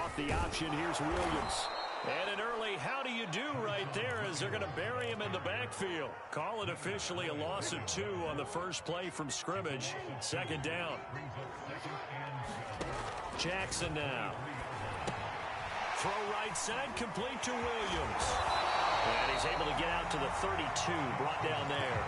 Off the option, here's Williams. And an early how do you do right there as they're going to bury him in the backfield. Call it officially a loss of 2 on the first play from scrimmage. Second down. Jackson now. Throw right side, complete to Williams. And he's able to get out to the 32, brought down there.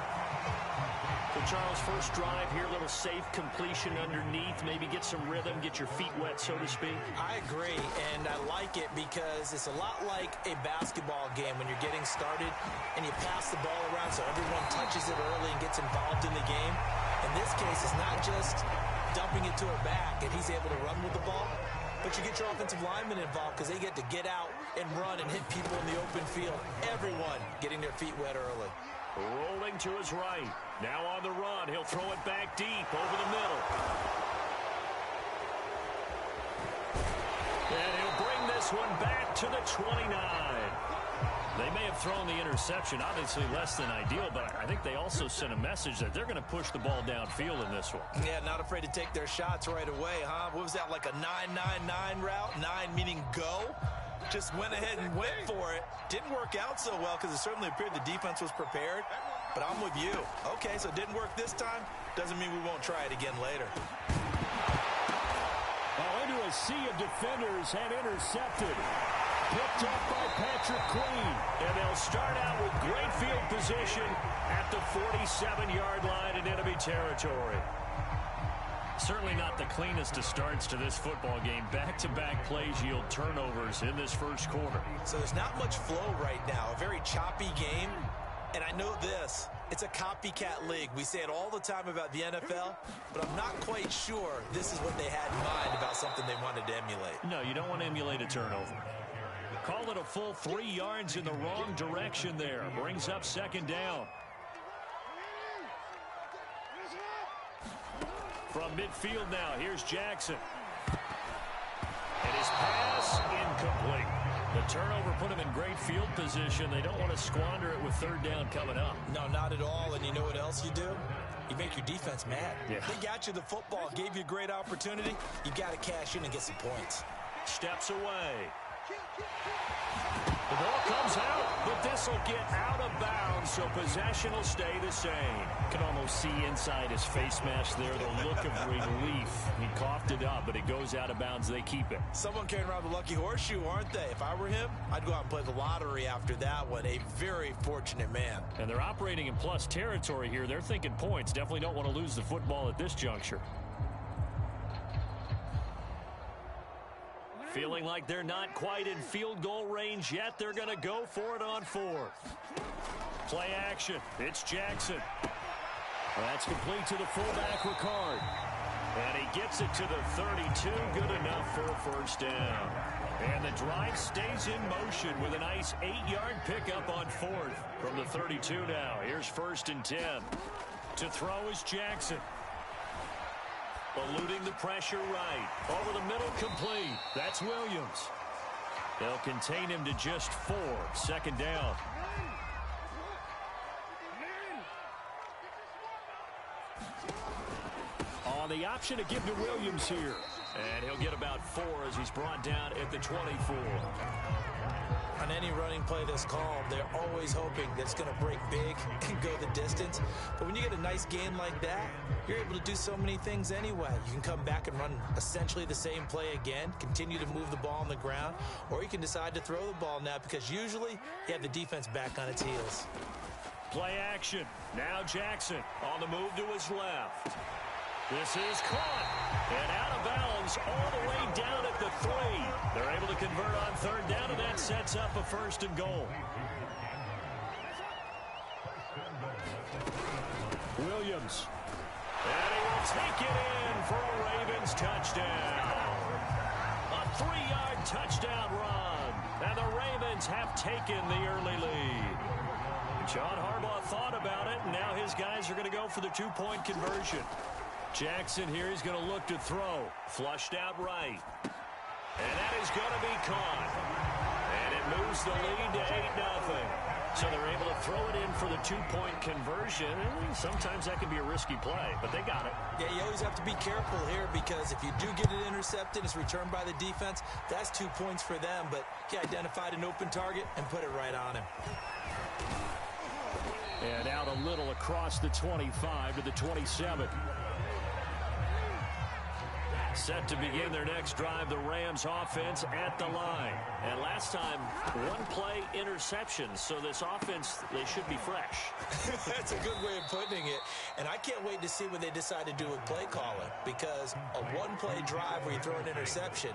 So, Charles, first drive here, little safe completion underneath. Maybe get some rhythm, get your feet wet, so to speak. I agree, and I like it because it's a lot like a basketball game when you're getting started and you pass the ball around so everyone touches it early and gets involved in the game. In this case, it's not just dumping it to a back and he's able to run with the ball, but you get your offensive linemen involved because they get to get out and run and hit people in the open field. Everyone getting their feet wet early. Rolling to his right. Now on the run. He'll throw it back deep over the middle. And he'll bring this one back to the 29. They may have thrown the interception, obviously less than ideal, but I think they also sent a message that they're going to push the ball downfield in this one. Yeah, not afraid to take their shots right away, huh? What was that, like a 9-9-9 route? 9 meaning go? Just went ahead and went for it. Didn't work out so well because it certainly appeared the defense was prepared. But I'm with you. Okay, so it didn't work this time. Doesn't mean we won't try it again later. Into a sea of defenders and intercepted. Picked up by Patrick Queen. And they'll start out with great field position at the 47-yard line in enemy territory. Certainly not the cleanest of starts to this football game. Back-to-back plays yield turnovers in this first quarter. So there's not much flow right now. A very choppy game. And I know this. It's a copycat league. We say it all the time about the NFL, but I'm not quite sure this is what they had in mind about something they wanted to emulate. No, you don't want to emulate a turnover. Call it a full 3 yards in the wrong direction there. Brings up second down. From midfield now, here's Jackson. And his pass incomplete. The turnover put him in great field position. They don't want to squander it with third down coming up. No, not at all. And you know what else you do? You make your defense mad. Yeah. They got you the football, gave you a great opportunity. You got to cash in and get some points. Steps away. The ball comes out, but this will get out of bounds, so possession will stay the same. Can almost see inside his face mask there the look of relief. He coughed it up, but it goes out of bounds. They keep it. Someone carrying around the lucky horseshoe, aren't they? If I were him, I'd go out and play the lottery after that one. A very fortunate man. And they're operating in plus territory here. They're thinking points. Definitely don't want to lose the football at this juncture. Feeling like they're not quite in field goal range yet. They're going to go for it on fourth. Play action. It's Jackson. That's complete to the fullback, Ricard. And he gets it to the 32. Good enough for a first down. And the drive stays in motion with a nice 8-yard pickup on fourth from the 32 now. Here's first and 10. To throw is Jackson. Eluding the pressure right. Over the middle, complete. That's Williams. They'll contain him to just 4. Second down. On the option to give to Williams here. And he'll get about 4 as he's brought down at the 24. On any running play that's called, they're always hoping that it's going to break big and go the distance. But when you get a nice gain like that, you're able to do so many things anyway. You can come back and run essentially the same play again, continue to move the ball on the ground, or you can decide to throw the ball now because usually you have the defense back on its heels. Play action. Now Jackson on the move to his left. This is caught and out of bounds all the way down at the 3. They're able to convert on third down, and that sets up a first and goal. Williams. And he will take it in for a Ravens touchdown. A 3-yard touchdown run. And the Ravens have taken the early lead. John Harbaugh thought about it, and now his guys are going to go for the 2-point conversion. Jackson here is going to look to throw. Flushed out right. And that is going to be caught. And it moves the lead to 8-0. So they're able to throw it in for the two-point conversion. Sometimes that can be a risky play, but they got it. Yeah, you always have to be careful here because if you do get it intercepted, it's returned by the defense, that's 2 points for them. But he identified an open target and put it right on him. And out a little across the 25 to the 27. Set to begin their next drive, the Rams offense at the line. And last time, one play interception. So this offense, they should be fresh. That's a good way of putting it. And I can't wait to see what they decide to do with play calling. Because a one-play drive where you throw an interception,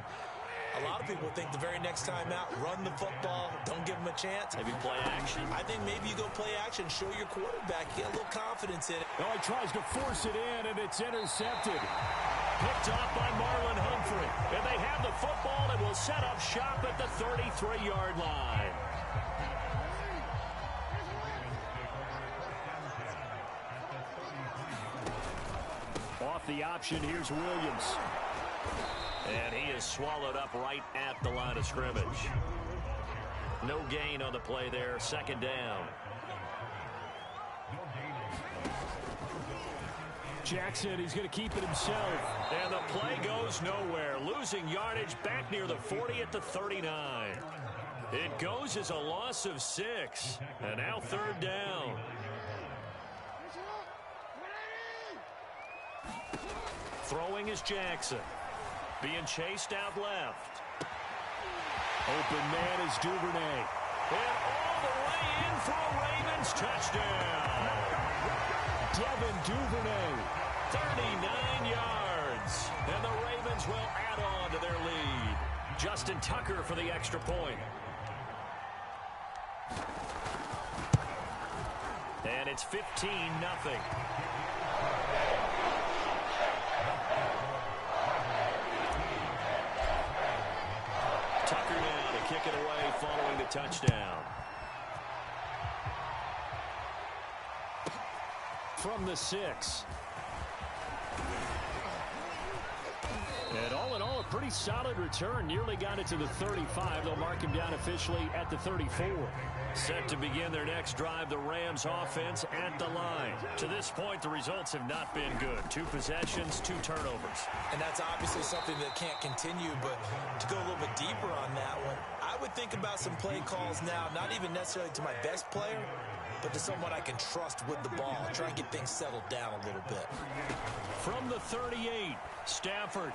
a lot of people think the very next time out, run the football, don't give them a chance. Maybe play action. I think maybe you go play action, show your quarterback, get a little confidence in it. Oh, he tries to force it in, and it's intercepted. Picked off by Marlon Humphrey. And they have the football and will set up shop at the 33-yard line. Off the option, here's Williams. And he is swallowed up right at the line of scrimmage. No gain on the play there, second down. Jackson, he's going to keep it himself. And the play goes nowhere. Losing yardage back near the 40 at the 39. It goes as a loss of 6. And now third down. Throwing is Jackson. Being chased out left. Open man is Duvernay. And all the way in for a Ravens touchdown. Devin Duvernay, 39 yards. And the Ravens will add on to their lead. Justin Tucker for the extra point. And it's 15-0. Tucker now to kick it away following the touchdown. From the 6. And all in all, a pretty solid return. Nearly got it to the 35. They'll mark him down officially at the 34. Set to begin their next drive, the Rams offense at the line. To this point, the results have not been good. 2 possessions, 2 turnovers. And that's obviously something that can't continue, but to go a little bit deeper on that one, I would think about some play calls now, not even necessarily to my best player, but to someone I can trust with the ball. Try and get things settled down a little bit. From the 38, Stafford.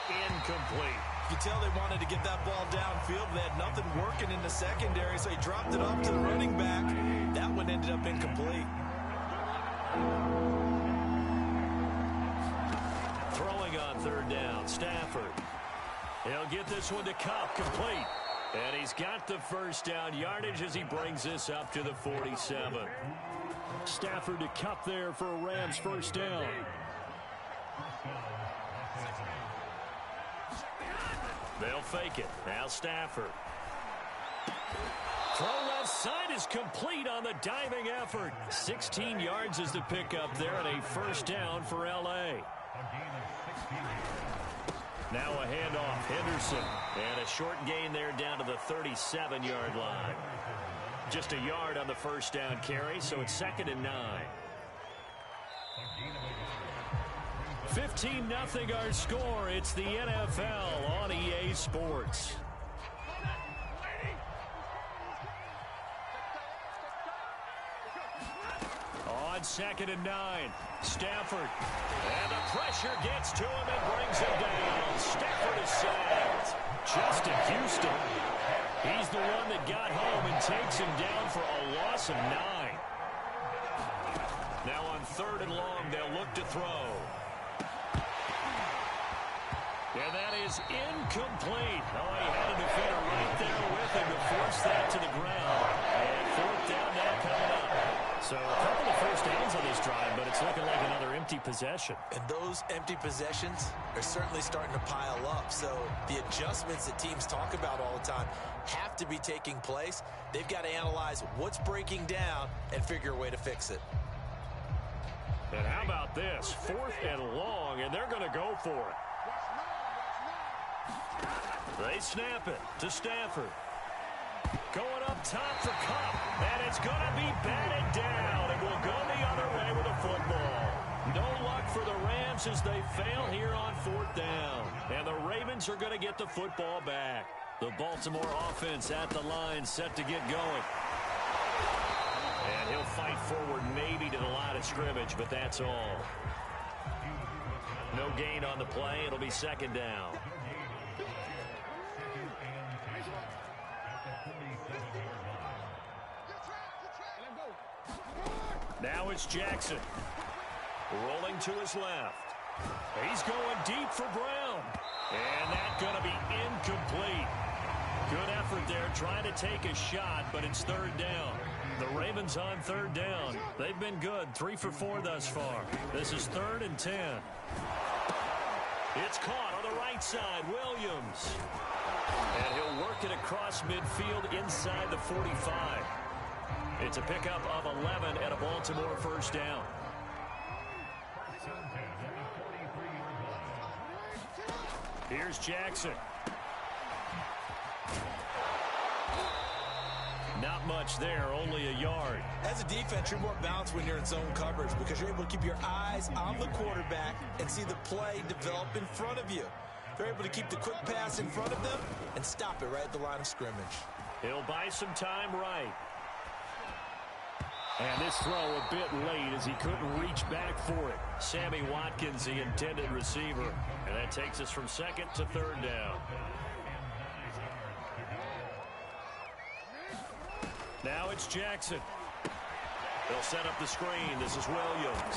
Incomplete. You can tell they wanted to get that ball downfield. They had nothing working in the secondary, so he dropped it up to the running back. That one ended up incomplete. Throwing on third down, Stafford. He'll get this one to Kupp, complete. And he's got the first down yardage as he brings this up to the 47. Stafford to Kupp there for a Rams first down. They'll fake it. Now Stafford. Throw left side is complete on the diving effort. 16 yards is the pickup there and a first down for L.A. Now a handoff, Henderson. And a short gain there down to the 37-yard line. Just a yard on the first down carry, so it's 2nd and 9. 15-0 our score. It's the NFL on EA Sports. On 2nd and 9, Stafford. And the pressure gets to him and brings him down. Stafford is sacked. Justin Houston. He's the one that got home and takes him down for a loss of 9. Now on 3rd and long, they'll look to throw. And that is incomplete. Oh, he had a defender right there with him to force that to the ground. And 4th down now coming up. So a couple of first downs on this drive, but it's looking like another empty possession. And those empty possessions are certainly starting to pile up. So the adjustments that teams talk about all the time have to be taking place. They've got to analyze what's breaking down and figure a way to fix it. And how about this? 4th and long, and they're going to go for it. They snap it to Stafford. Going up top for Cup. And it's going to be batted down. And will go the other way with a football. No luck for the Rams as they fail here on 4th down. And the Ravens are going to get the football back. The Baltimore offense at the line set to get going. And he'll fight forward maybe to the line of scrimmage, but that's all. No gain on the play. It'll be 2nd down. Now it's Jackson. Rolling to his left. He's going deep for Brown. And that's going to be incomplete. Good effort there trying to take a shot, but it's 3rd down. The Ravens on 3rd down. They've been good, 3 for 4 thus far. This is 3rd and 10. It's caught on the right side, Williams. And he'll work it across midfield inside the 45. It's a pickup of 11 and a Baltimore 1st down. Here's Jackson. Not much there, only a yard. As a defense, you're more balanced when you're in zone coverage because you're able to keep your eyes on the quarterback and see the play develop in front of you. They're able to keep the quick pass in front of them and stop it right at the line of scrimmage. He'll buy some time right. And this throw a bit late as he couldn't reach back for it. Sammy Watkins, the intended receiver. And that takes us from 2nd to 3rd down. Now it's Jackson. They'll set up the screen. This is Williams.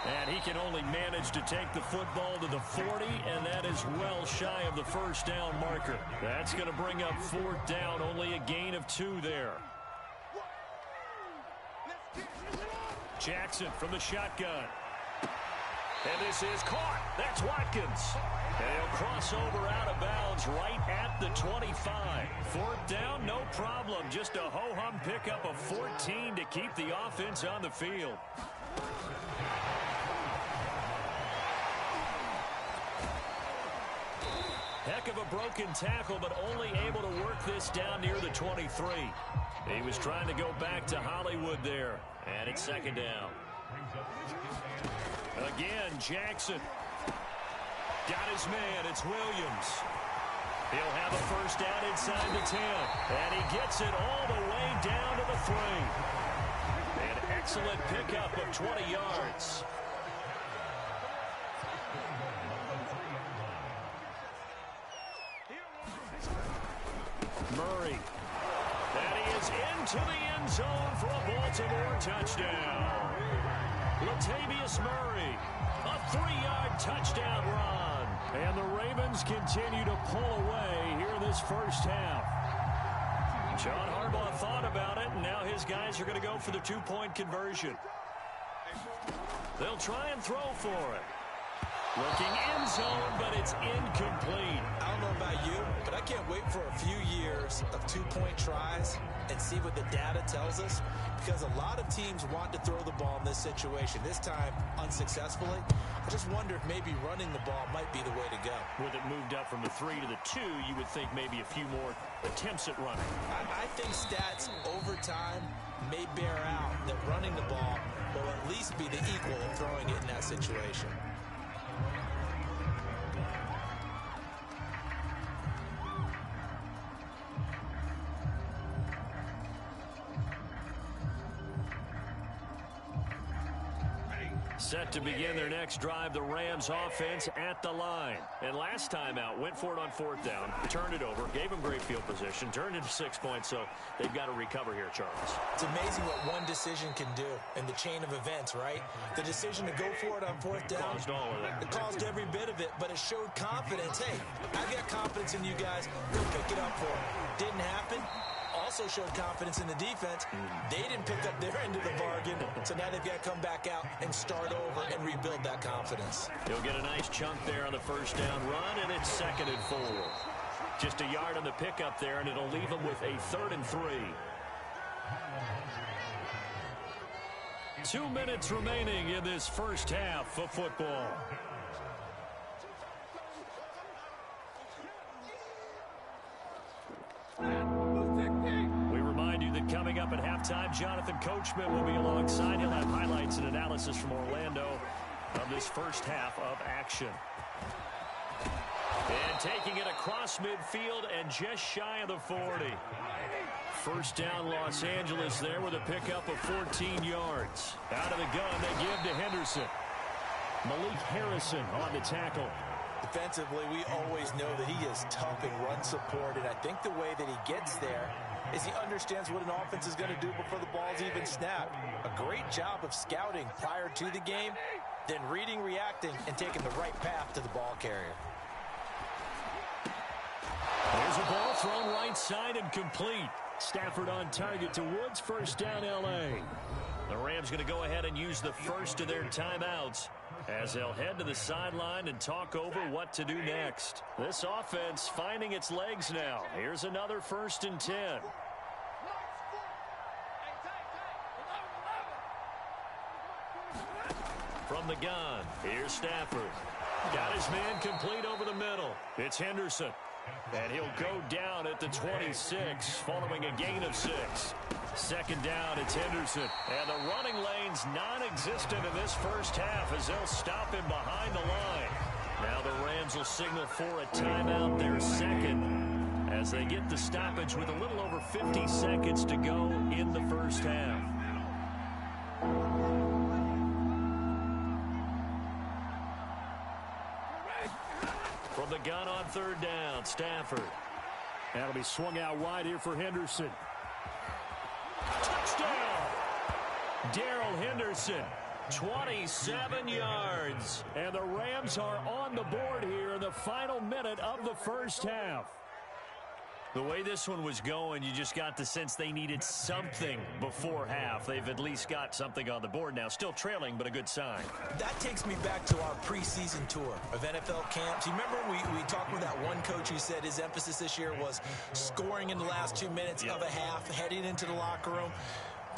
And he can only manage to take the football to the 40, and that is well shy of the 1st down marker. That's going to bring up 4th down, only a gain of 2 there. Jackson from the shotgun. And this is caught. That's Watkins. And he'll cross over out of bounds right at the 25. 4th down, no problem. Just a ho-hum pickup of 14 to keep the offense on the field. Heck of a broken tackle, but only able to work this down near the 23. He was trying to go back to Hollywood there. And it's 2nd down. Again, Jackson. Got his man. It's Williams. He'll have a 1st down inside the 10. And he gets it all the way down to the 3. An excellent pickup of 20 yards. Murray. And he is into the end zone for a Baltimore touchdown. Latavius Murray, a 3-yard touchdown run. And the Ravens continue to pull away here in this 1st half. John Harbaugh thought about it, and now his guys are going to go for the 2-point conversion. They'll try and throw for it. Looking end zone, but it's incomplete. I don't know about you, but I can't wait for a few years of 2-point tries and see what the data tells us, because a lot of teams want to throw the ball in this situation, this time unsuccessfully. I just wonder if maybe running the ball might be the way to go. With it moved up from the 3 to the 2, you would think maybe a few more attempts at running. I think stats over time may bear out that running the ball will at least be the equal of throwing it in that situation. Set to begin their next drive, the Rams offense at the line. And last time out, went for it on 4th down, turned it over, gave them great field position, turned it to 6 points, so they've got to recover here, Charles. It's amazing what one decision can do in the chain of events, right? The decision to go for it on 4th down. Caused all of that. It caused every bit of it, but it showed confidence. Hey, I've got confidence in you guys. Go pick it up for it. Didn't happen. Also showed confidence in the defense. They didn't pick up their end of the bargain, so now they've got to come back out and start over and rebuild that confidence. He'll get a nice chunk there on the 1st down run, and it's 2nd and 4. Just a yard on the pickup there, and it'll leave them with a 3rd and 3. 2 minutes remaining in this 1st half of football. We Coming up at halftime, Jonathan Coachman will be alongside. He'll have highlights and analysis from Orlando of this first half of action. And taking it across midfield and just shy of the 40. First down, Los Angeles there with a pickup of 14 yards. Out of the gun, they give to Henderson. Malik Harrison on the tackle. Defensively, we always know that he is tough in run support, and I think the way that he gets there is he understands what an offense is going to do before the ball's even snapped. A great job of scouting prior to the game, then reading, reacting, and taking the right path to the ball carrier. There's a ball thrown right side and complete. Stafford on target to Woods. First down, L.A. The Rams going to go ahead and use the first of their timeouts as they'll head to the sideline and talk over what to do next. This offense finding its legs now. Here's another 1st and 10. From the gun, here's Stafford. Got his man complete over the middle. It's Henderson. And he'll go down at the 26 following a gain of 6. Second down, it's Henderson. And the running lane's non-existent in this first half as they'll stop him behind the line. Now the Rams will signal for a timeout, their second, as they get the stoppage with a little over 50 seconds to go in the first half. From the gun on 3rd down, Stafford. That'll be swung out wide here for Henderson. Touchdown! Darrell Henderson, 27 yards. And the Rams are on the board here in the final minute of the first half. The way this one was going, you just got the sense they needed something before half. They've at least got something on the board now. Still trailing, but a good sign. That takes me back to our preseason tour of NFL camps. You remember we talked with that one coach who said his emphasis this year was scoring in the last 2 minutes of a half, heading into the locker room.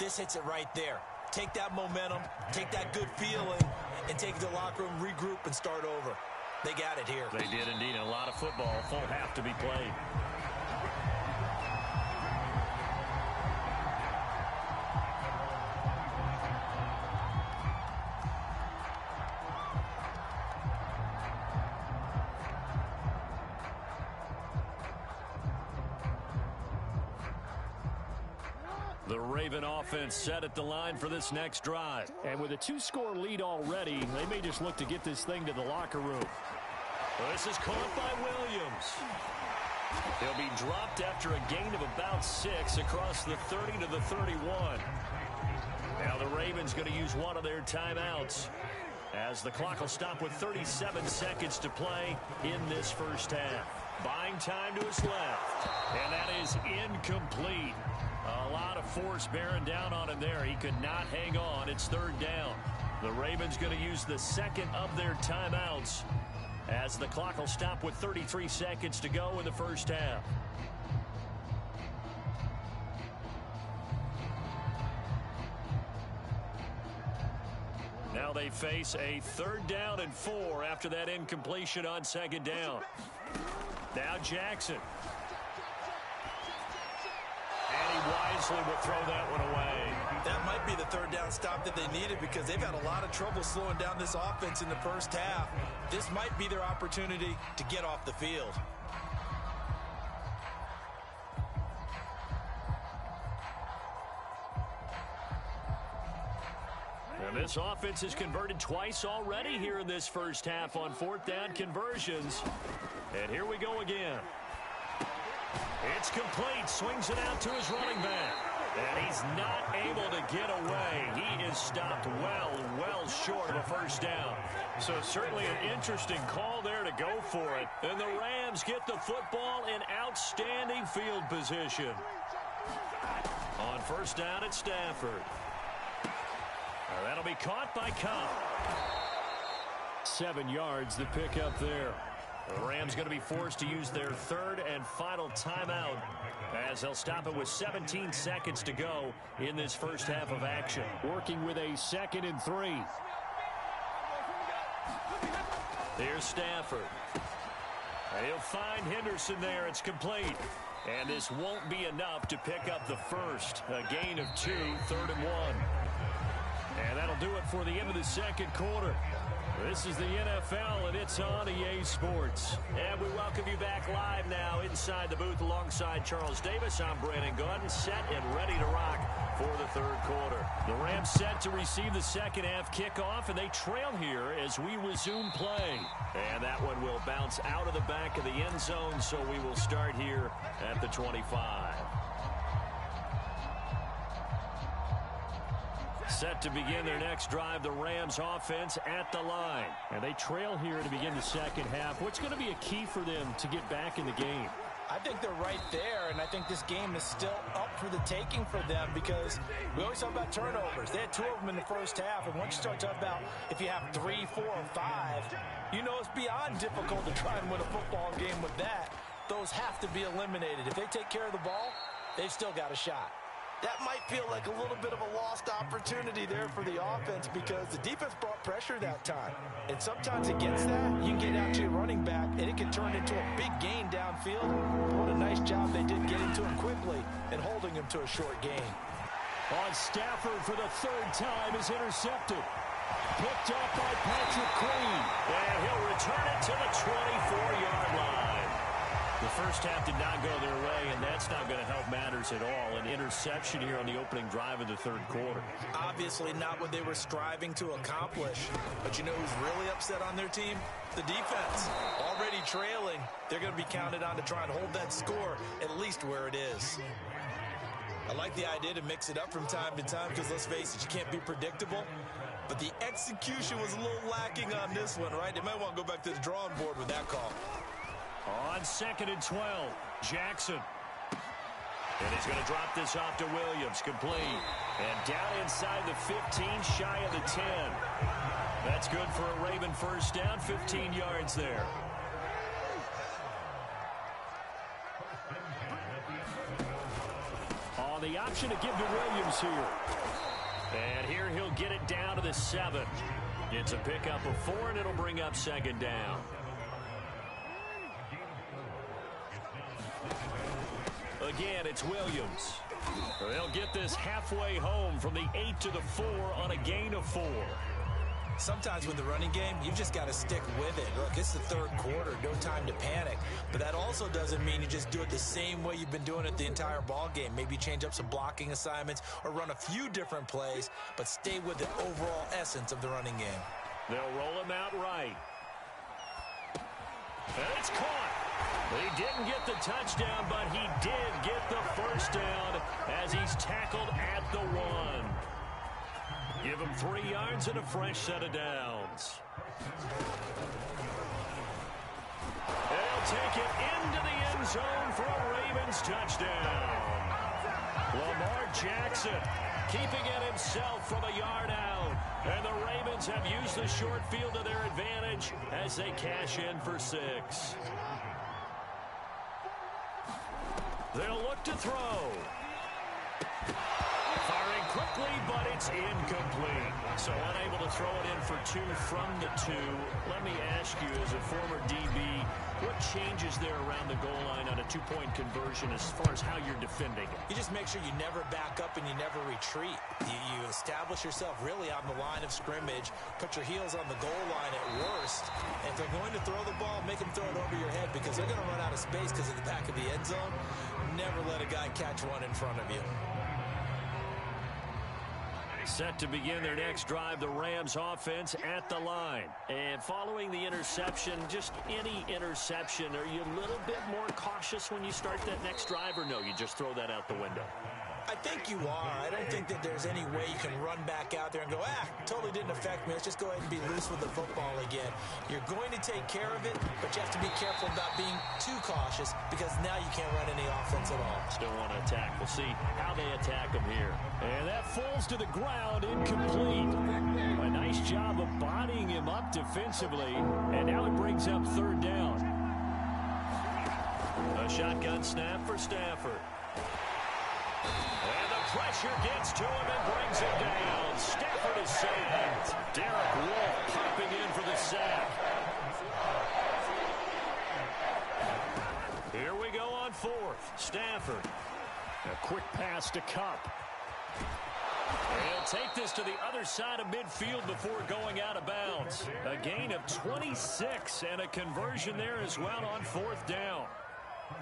This hits it right there. Take that momentum, take that good feeling, and take it to the locker room, regroup, and start over. They got it here. They did indeed. A lot of football, full half to be played. The Raven offense set at the line for this next drive. And with a 2-score lead already, they may just look to get this thing to the locker room. This is caught by Williams. He'll be dropped after a gain of about 6 across the 30 to the 31. Now the Ravens going to use one of their timeouts as the clock will stop with 37 seconds to play in this first half. Buying time to his left. And that is incomplete. A lot of force bearing down on him there. He could not hang on. It's 3rd down. The Ravens going to use the second of their timeouts as the clock will stop with 33 seconds to go in the first half. Now they face a 3rd down and 4 after that incompletion on 2nd down. Now Jackson. And he wisely will throw that one away. That might be the 3rd down stop that they needed because they've had a lot of trouble slowing down this offense in the first half. This might be their opportunity to get off the field. And this offense has converted twice already here in this first half on 4th down conversions. And here we go again. It's complete. Swings it out to his running back. And he's not able to get away. He is stopped well short of a first down. So certainly an interesting call there to go for it. And the Rams get the football in outstanding field position. On 1st down, it's Stafford. That'll be caught by Cobb. 7 yards, the pickup there. The Rams going to be forced to use their 3rd and final timeout as they'll stop it with 17 seconds to go in this first half of action. Working with a 2nd and 3. There's Stafford. He'll find Henderson there. It's complete. And this won't be enough to pick up the first. A gain of 2, 3rd and 1. And that'll do it for the end of the second quarter. This is the NFL, and it's on EA Sports. And we welcome you back live now inside the booth alongside Charles Davis. I'm Brandon Gaudin, set and ready to rock for the third quarter. The Rams set to receive the second half kickoff, and they trail here as we resume play. And that one will bounce out of the back of the end zone, so we will start here at the 25. Set to begin their next drive, the Rams offense at the line. And they trail here to begin the second half. What's going to be a key for them to get back in the game? I think they're right there, and I think this game is still up for the taking for them because we always talk about turnovers. They had 2 of them in the first half, and once you start talking about if you have 3, 4, or 5, you know it's beyond difficult to try and win a football game with that. Those have to be eliminated. If they take care of the ball, they've still got a shot. That might feel like a little bit of a lost opportunity there for the offense because the defense brought pressure that time. And sometimes against that, you can get out to your running back, and it can turn into a big gain downfield. What a nice job they did getting to him quickly and holding him to a short gain. On Stafford for the 3rd time is intercepted. Picked up by Patrick Queen. And he'll return it to the 24-yard line. The first half did not go their way, and that's not going to help matters at all. An interception here on the opening drive of the third quarter. Obviously not what they were striving to accomplish. But you know who's really upset on their team? The defense. Already trailing, they're going to be counted on to try and hold that score at least where it is. I like the idea to mix it up from time to time because, let's face it, you can't be predictable. But the execution was a little lacking on this one, right? They might want to go back to the drawing board with that call. On 2nd and 12, Jackson. And he's going to drop this off to Williams, complete. And down inside the 15, shy of the 10. That's good for a Raven first down, 15 yards there. On the option to give to Williams here. And here he'll get it down to the 7. It's a pickup of 4, and it'll bring up 2nd down. Again, it's Williams. They'll get this halfway home from the 8 to the 4 on a gain of 4. Sometimes with the running game, you've just got to stick with it. Look, it's the third quarter, no time to panic. But that also doesn't mean you just do it the same way you've been doing it the entire ball game. Maybe change up some blocking assignments or run a few different plays, but stay with the overall essence of the running game. They'll roll him out right. And it's caught. He didn't get the touchdown, but he did get the first down as he's tackled at the 1. Give him 3 yards and a fresh set of downs. They'll take it into the end zone for a Ravens touchdown. Lamar Jackson keeping it himself from a yard out. And the Ravens have used the short field to their advantage as they cash in for 6. They'll look to throw. Firing quickly, but it's incomplete. So unable to throw it in for 2 from the 2. Let me ask you, as a former DB, what changes there around the goal line on a 2-point conversion as far as how you're defending it? You just make sure you never back up and you never retreat. You establish yourself really on the line of scrimmage, put your heels on the goal line at worst, and if they're going to throw the ball, make them throw it over your head because they're going to run out of space because of the back of the end zone. Never let a guy catch one in front of you. Set to begin their next drive, the Rams offense at the line. And following the interception, just any interception, are you a little bit more cautious when you start that next drive, or no, you just throw that out the window? I think you are. I don't think that there's any way you can run back out there and go, totally didn't affect me. Let's just go ahead and be loose with the football again. You're going to take care of it, but you have to be careful about being too cautious because now you can't run any offense at all. Still want to attack. We'll see how they attack him here. And that falls to the ground, incomplete. A nice job of bodying him up defensively, and now it brings up 3rd down. A shotgun snap for Stafford. And the pressure gets to him and brings him down. Stafford is sacked. Derek Wolfe popping in for the sack. Here we go on fourth. Stafford. A quick pass to Cup. He'll take this to the other side of midfield before going out of bounds. A gain of 26 and a conversion there as well on fourth down.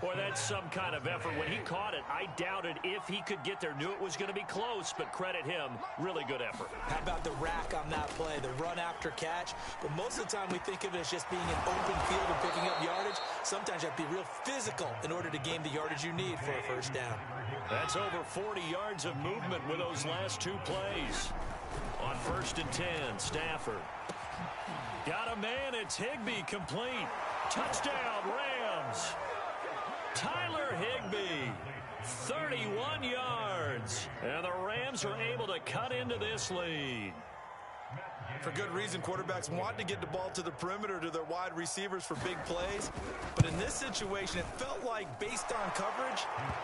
Boy, that's some kind of effort. When he caught it, I doubted if he could get there. Knew it was going to be close, but credit him. Really good effort. How about the rack on that play, the run after catch? But most of the time we think of it as just being an open field and picking up yardage. Sometimes you have to be real physical in order to gain the yardage you need for a first down. That's over 40 yards of movement with those last two plays. On 1st and 10, Stafford. Got a man, it's Higbee, complete. Touchdown, Rams. Tyler Higbee, 31 yards. And the Rams are able to cut into this lead. For good reason, quarterbacks want to get the ball to the perimeter to their wide receivers for big plays. But in this situation, it felt like based on coverage,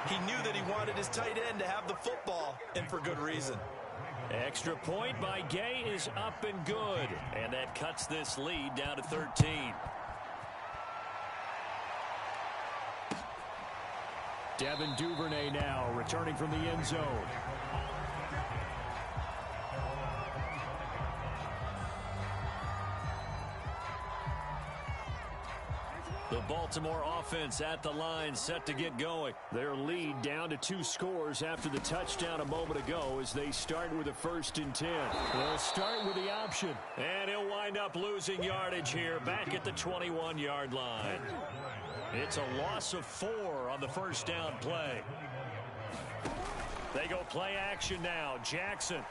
he knew that he wanted his tight end to have the football, and for good reason. Extra point by Gay is up and good. And that cuts this lead down to 13. Devin Duvernay now returning from the end zone. The Baltimore offense at the line, set to get going. Their lead down to 2 scores after the touchdown a moment ago as they start with a 1st and 10. They'll start with the option. And he'll wind up losing yardage here back at the 21-yard line. It's a loss of 4 on the first down play. They go play action now. Jackson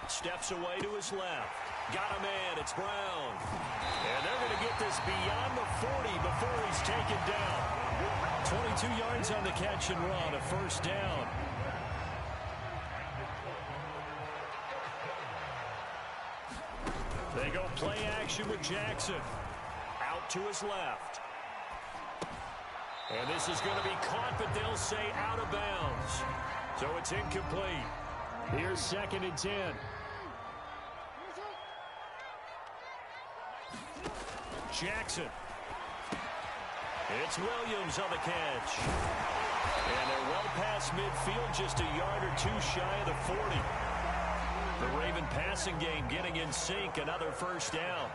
steps away to his left. Got a man. It's Brown. And they're going to get this beyond the 40 before he's taken down. 22 yards on the catch and run. A first down. They go play action with Jackson. Out to his left. And this is going to be caught, but they'll say out of bounds. So it's incomplete. Here's 2nd and 10. Jackson. It's Williams on the catch. And they're well past midfield, just a yard or 2 shy of the 40. The Raven passing game getting in sync, another first down.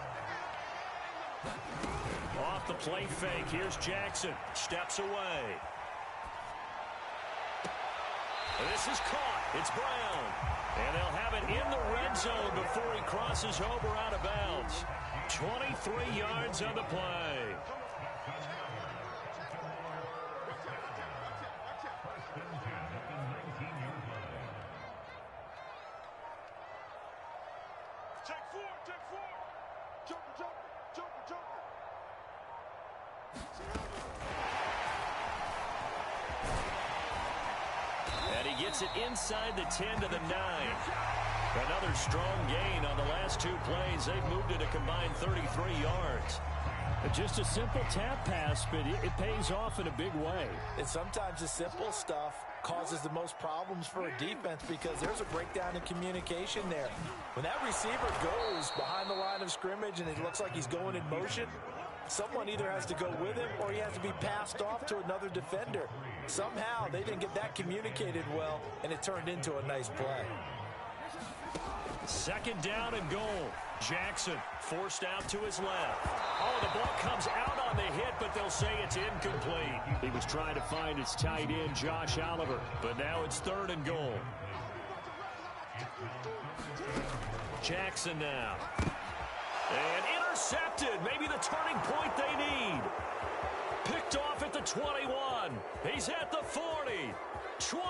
Off the play fake, here's Jackson. Steps away. This is caught. It's Brown. And they'll have it in the red zone before he crosses over out of bounds. 23 yards on the play. And he gets it inside the 10 to the 9. Another strong gain on the last 2 plays. They've moved it a combined 33 yards. Just a simple tap pass, but it pays off in a big way. And sometimes the simple stuff causes the most problems for a defense because there's a breakdown in communication there. When that receiver goes behind the line of scrimmage and it looks like he's going in motion, someone either has to go with him or he has to be passed off to another defender. Somehow they didn't get that communicated well, and it turned into a nice play. 2nd down and goal. Jackson forced out to his left. Oh, the ball comes out on the hit, but they'll say it's incomplete. He was trying to find his tight end, Josh Oliver, but now it's 3rd and goal. Jackson now. And intercepted. Maybe the turning point they need. Picked off at the 21. He's at the 40. 20.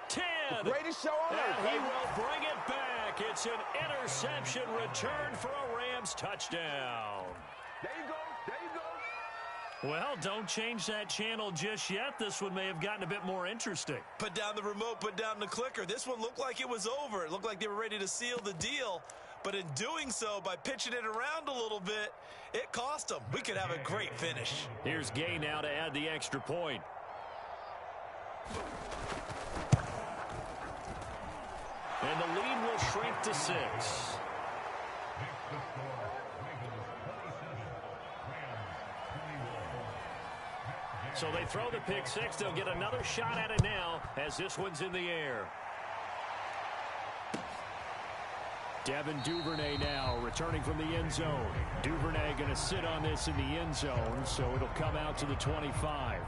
10. Greatest show on earth. And he will bring it back. It's an interception return for a Rams touchdown. There you go. There you go. Well, don't change that channel just yet. This one may have gotten a bit more interesting. Put down the remote, put down the clicker. This one looked like it was over. It looked like they were ready to seal the deal. But in doing so, by pitching it around a little bit, it cost them. We could have a great finish. Here's Gay now to add the extra point. And the lead will shrink to 6. So they throw the pick six. They'll get another shot at it now as this one's in the air. Devin Duvernay now returning from the end zone. Duvernay going to sit on this in the end zone, so it'll come out to the 25.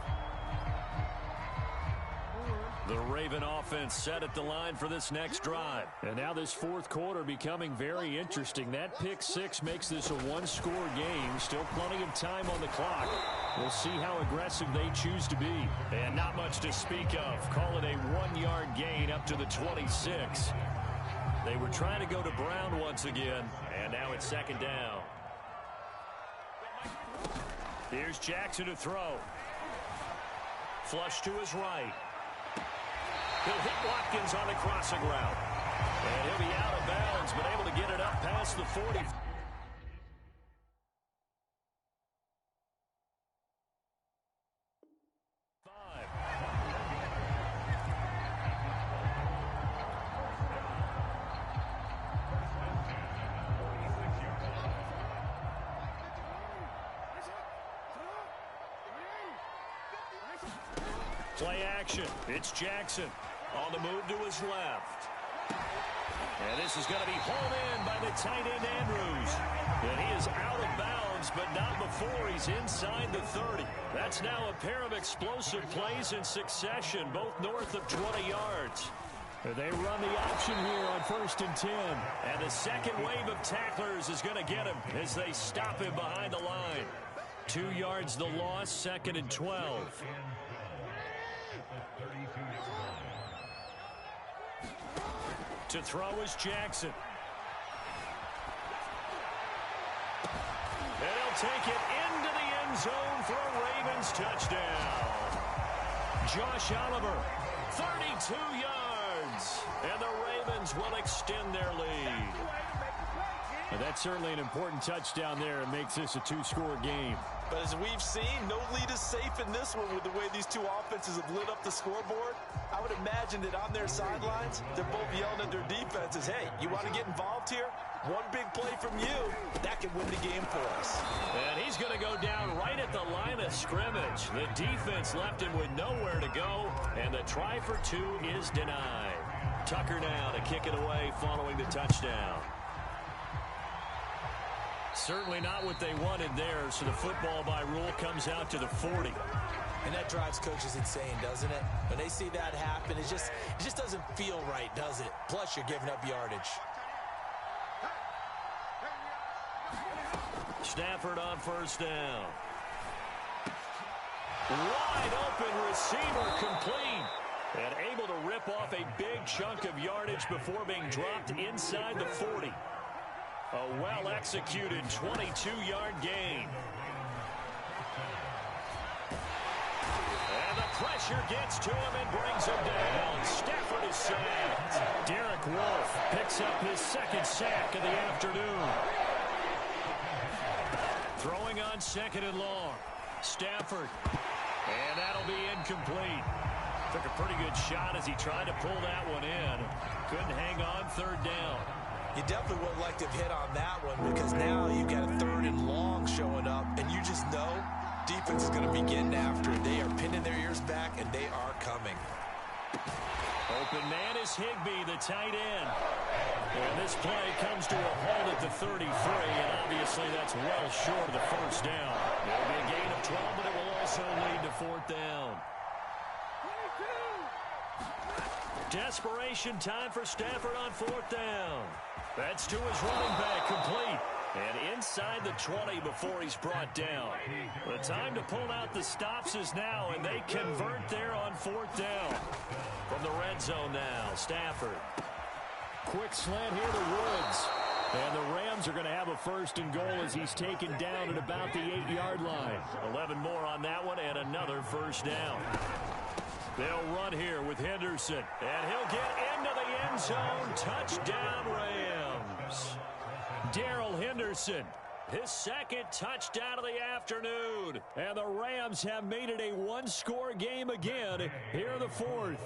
The Raven offense set at the line for this next drive. And now this fourth quarter becoming very interesting. That pick six makes this a one-score game. Still plenty of time on the clock. We'll see how aggressive they choose to be. And not much to speak of. Call it a 1-yard gain up to the 26. They were trying to go to Brown once again, and now it's second down. Here's Jackson to throw. Flush to his right. He'll hit Watkins on the crossing route. And he'll be out of bounds, but able to get it up past the 40. Play action. It's Jackson on the move to his left. And this is going to be hauled in by the tight end Andrews. And he is out of bounds, but not before he's inside the 30. That's now a pair of explosive plays in succession, both north of 20 yards. And they run the option here on 1st and 10. And the second wave of tacklers is going to get him as they stop him behind the line. 2 yards the loss, 2nd and 12. To throw is Jackson. And he'll take it into the end zone for a Ravens touchdown. Josh Oliver, 32 yards. And the Ravens will extend their lead. And that's certainly an important touchdown there. It makes this a 2-score game. But as we've seen, no lead is safe in this one with the way these two offenses have lit up the scoreboard. I would imagine that on their sidelines, they're both yelling at their defenses, hey, you want to get involved here? One big play from you, that can win the game for us. And he's going to go down right at the line of scrimmage. The defense left him with nowhere to go, and the try for 2 is denied. Tucker now to kick it away following the touchdown. Certainly not what they wanted there, so the football by rule comes out to the 40. And that drives coaches insane, doesn't it? When they see that happen, it just doesn't feel right, does it? Plus, you're giving up yardage. Stafford on 1st down. Wide open receiver complete. And able to rip off a big chunk of yardage before being dropped inside the 40. A well-executed 22-yard gain. And the pressure gets to him and brings him down. Stafford is sacked. Derek Wolfe picks up his 2nd sack of the afternoon. Throwing on 2nd and long. Stafford. And that'll be incomplete. Took a pretty good shot as he tried to pull that one in. Couldn't hang on 3rd down. You definitely would like to have hit on that one because now you've got a 3rd and long showing up, and you just know defense is going to be getting after it. They are pinning their ears back, and they are coming. Open man is Higbee, the tight end. And this play comes to a halt at the 33, and obviously that's well short of the 1st down. It'll be a gain of 12, but it will also lead to 4th down. Desperation time for Stafford on 4th down. That's to his running back, complete. And inside the 20 before he's brought down. The time to pull out the stops is now, and they convert there on 4th down. From the red zone now, Stafford. Quick slant here to Woods. And the Rams are going to have a 1st and goal as he's taken down at about the 8-yard line. 11 more on that one and another 1st down. They'll run here with Henderson, and he'll get into the end zone. Touchdown, Rams. Darrell Henderson, his 2nd touchdown of the afternoon. And the Rams have made it a 1-score game again here in the 4th.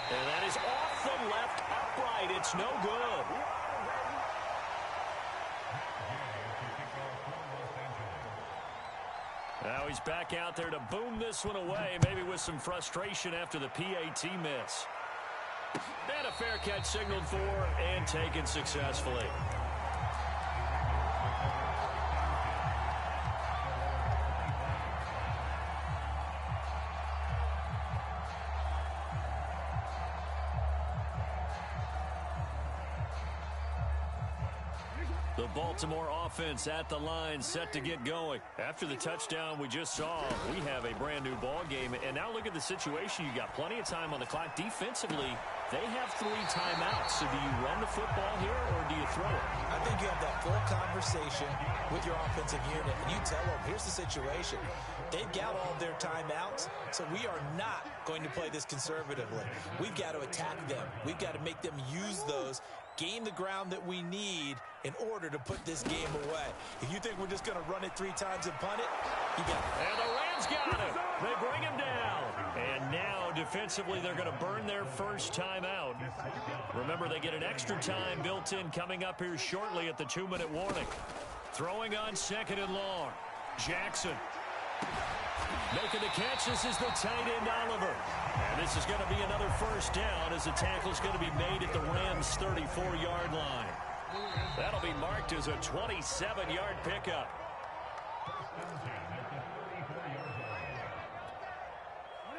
And that is off the left upright. It's no good. Now he's back out there to boom this one away, maybe with some frustration after the PAT miss. And a fair catch signaled for and taken successfully. The Baltimore offense at the line, set to get going. After the touchdown we just saw, we have a brand new ball game. And now look at the situation. You got plenty of time on the clock. Defensively, they have 3 timeouts. So do you run the football here or do you throw it? I think you have that full conversation with your offensive unit, and you tell them, here's the situation. They've got all their timeouts, so we are not going to play this conservatively. We've got to attack them. We've got to make them use those, gain the ground that we need in order to put this game away. If you think we're just going to run it 3 times and punt it, you got it. And the Rams got him. They bring him down. And now defensively they're going to burn their first timeout. Remember, they get an extra time built in coming up here shortly at the 2-minute warning. Throwing on 2nd and long. Jackson making the catch. This is the tight end, Oliver. And this is going to be another first down as the tackle is going to be made at the Rams' 34-yard line. That'll be marked as a 27-yard pickup.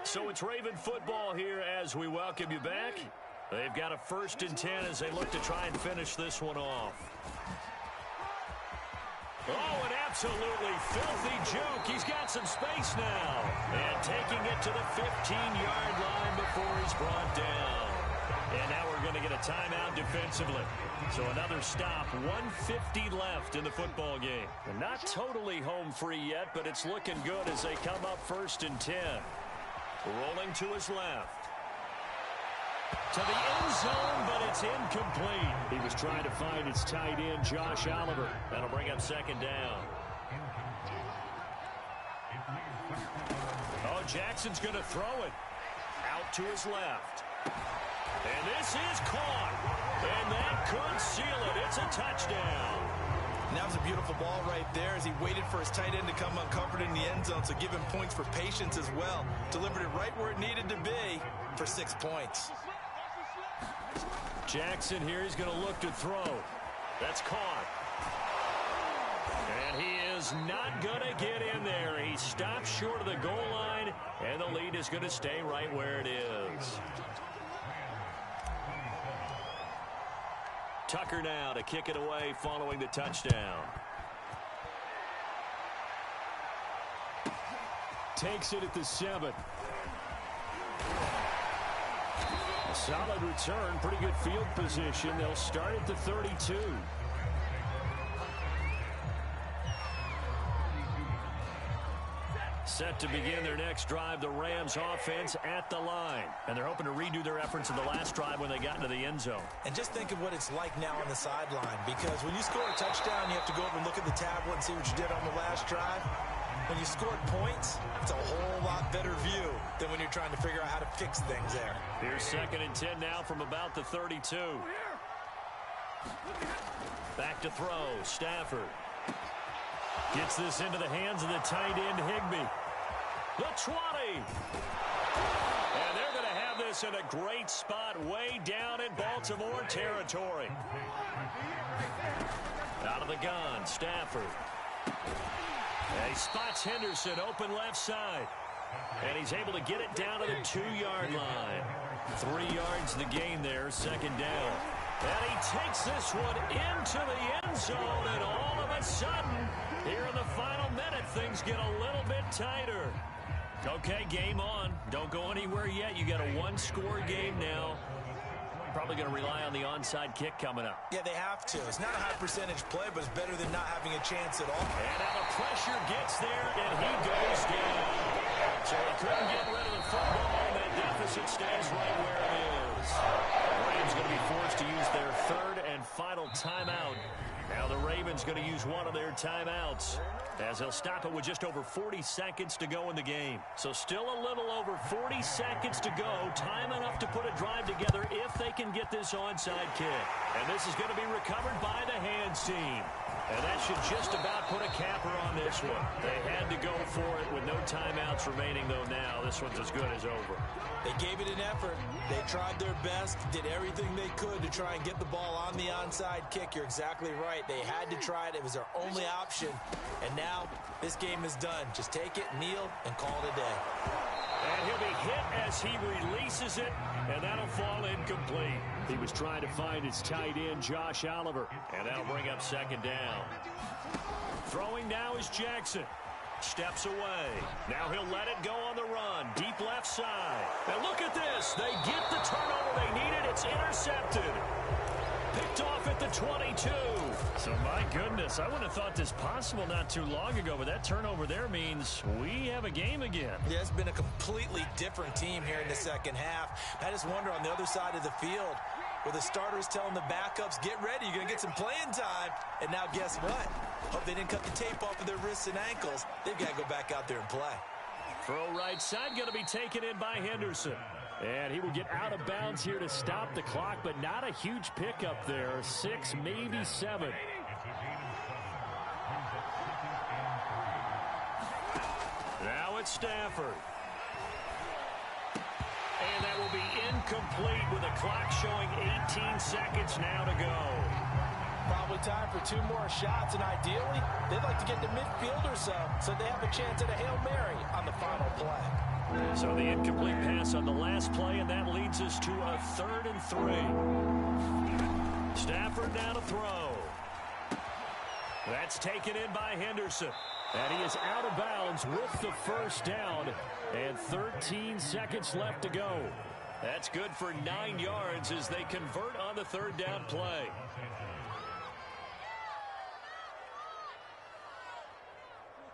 So it's Raven football here as we welcome you back. They've got a 1st and 10 as they look to try and finish this one off. Oh, an absolutely filthy juke. He's got some space now. And taking it to the 15-yard line before he's brought down. And now we're going to get a timeout defensively. So another stop, 1:50 left in the football game. And not totally home free yet, but it's looking good as they come up 1st and 10. Rolling to his left. To the end zone, but it's incomplete. He was trying to find his tight end, Josh Oliver. That'll bring up 2nd down. Oh, Jackson's going to throw it. Out to his left. And this is caught. And that could seal it. It's a touchdown. And that was a beautiful ball right there as he waited for his tight end to come uncovered in the end zone. So give him points for patience as well. Delivered it right where it needed to be for 6 points. Jackson here, he's going to look to throw. That's caught. And he is not going to get in there. He stops short of the goal line, and the lead is going to stay right where it is. Tucker now to kick it away following the touchdown. Takes it at the 7. A solid return, pretty good field position. They'll start at the 32. Set to begin their next drive, the Rams offense at the line. And they're hoping to redo their efforts in the last drive when they got into the end zone. And just think of what it's like now on the sideline, because when you score a touchdown, you have to go over and look at the tablet and see what you did on the last drive. When you scored points, it's a whole lot better view than when you're trying to figure out how to fix things there. Here's 2nd and 10 now from about the 32. Back to throw, Stafford. Gets this into the hands of the tight end, Higbee. The 20. And they're going to have this in a great spot way down in Baltimore territory. Out of the gun, Stafford. And he spots Henderson open left side. And he's able to get it down to the 2-yard line. 3 yards the gain there, 2nd down. And he takes this one into the end zone, and all of a sudden, here in the final minute, things get a little bit tighter. Okay, game on. Don't go anywhere yet. You got a 1-score game now. Probably going to rely on the onside kick coming up. Yeah, they have to. It's not a high percentage play, but it's better than not having a chance at all. And now the pressure gets there, and he goes down. So he couldn't get rid of the football, and that deficit stays right where it is. The Rams going to be forced to use their 3rd and final timeout. Now the Ravens going to use one of their timeouts, as they'll stop it with just over 40 seconds to go in the game. So still a little over 40 seconds to go. Time enough to put a drive together if they can get this onside kick. And this is going to be recovered by the hands team. And that should just about put a capper on this one. They had to go for it with no timeouts remaining, though now this one's as good as over. They gave it an effort. They tried their best, did everything they could to try and get the ball on the onside kick. You're exactly right. They had to try it. It was their only option. And now this game is done. Just take it, kneel, and call it a day. And he'll be hit as he releases it, and that'll fall incomplete. He was trying to find his tight end, Josh Oliver, and that'll bring up second down. Throwing now is Jackson. Steps away. Now he'll let it go on the run. Deep left side. And look at this. They get the turnover they needed. It's intercepted. Picked off at the 22. So, my goodness, I wouldn't have thought this possible not too long ago, but that turnover there means we have a game again. Yeah, it's been a completely different team here in the second half. I just wonder on the other side of the field, where the starters telling the backups, get ready, you're going to get some playing time. And now guess what? Hope they didn't cut the tape off of their wrists and ankles. They've got to go back out there and play. Throw right side, going to be taken in by Henderson. And he will get out of bounds here to stop the clock, but not a huge pickup there. 6, maybe 7. Now it's Stafford. And that will be incomplete with the clock showing 18 seconds now to go. Probably time for 2 more shots, and ideally, they'd like to get to midfield or so they have a chance at a Hail Mary on the final play. So the incomplete pass on the last play, and that leads us to a 3rd and 3. Stafford now to throw. That's taken in by Henderson. And he is out of bounds with the first down. And 13 seconds left to go. That's good for 9 yards as they convert on the 3rd down play.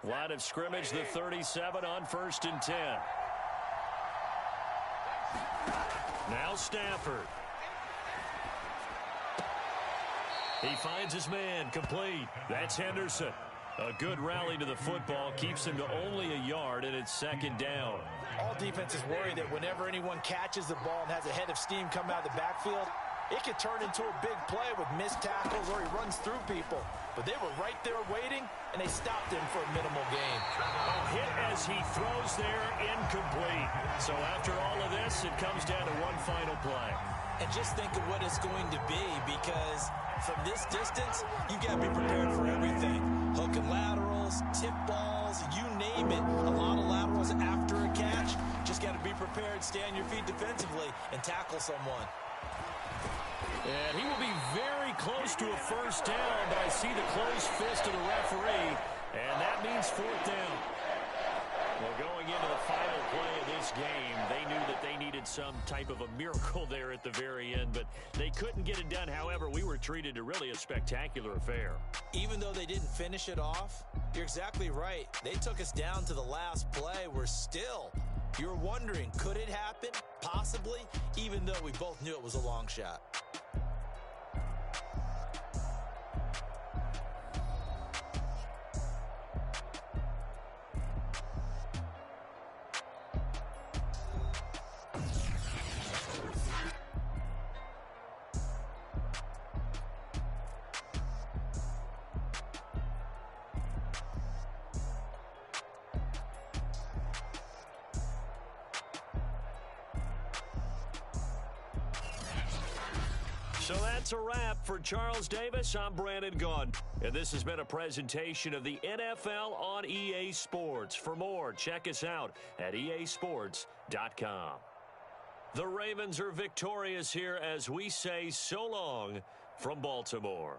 Line of scrimmage, the 37 on 1st and 10. Now Stafford. He finds his man, complete. That's Henderson. A good rally to the football, keeps him to only a yard, and it's 2nd down. All defenses worry that whenever anyone catches the ball and has a head of steam come out of the backfield, it could turn into a big play with missed tackles or he runs through people. But they were right there waiting, and they stopped him for a minimal gain. A hit as he throws there, incomplete. So after all of this, it comes down to one final play. And just think of what it's going to be, because from this distance, you've got to be prepared for everything. Hook and laterals, tip balls, you name it. A lot of laterals after a catch. Just got to be prepared, stay on your feet defensively, and tackle someone. And he will be very close to a first down, but I see the closed fist of the referee, and that means 4th down. Well, going into the final play of this game, they knew that they needed some type of a miracle there at the very end, but they couldn't get it done. However, we were treated to really a spectacular affair. Even though they didn't finish it off, you're exactly right. They took us down to the last play. We're still, you're wondering, could it happen? Possibly, even though we both knew it was a long shot. So that's a wrap for Charles Davis. I'm Brandon Gaudin, and this has been a presentation of the NFL on EA Sports. For more, check us out at easports.com. The Ravens are victorious here as we say so long from Baltimore.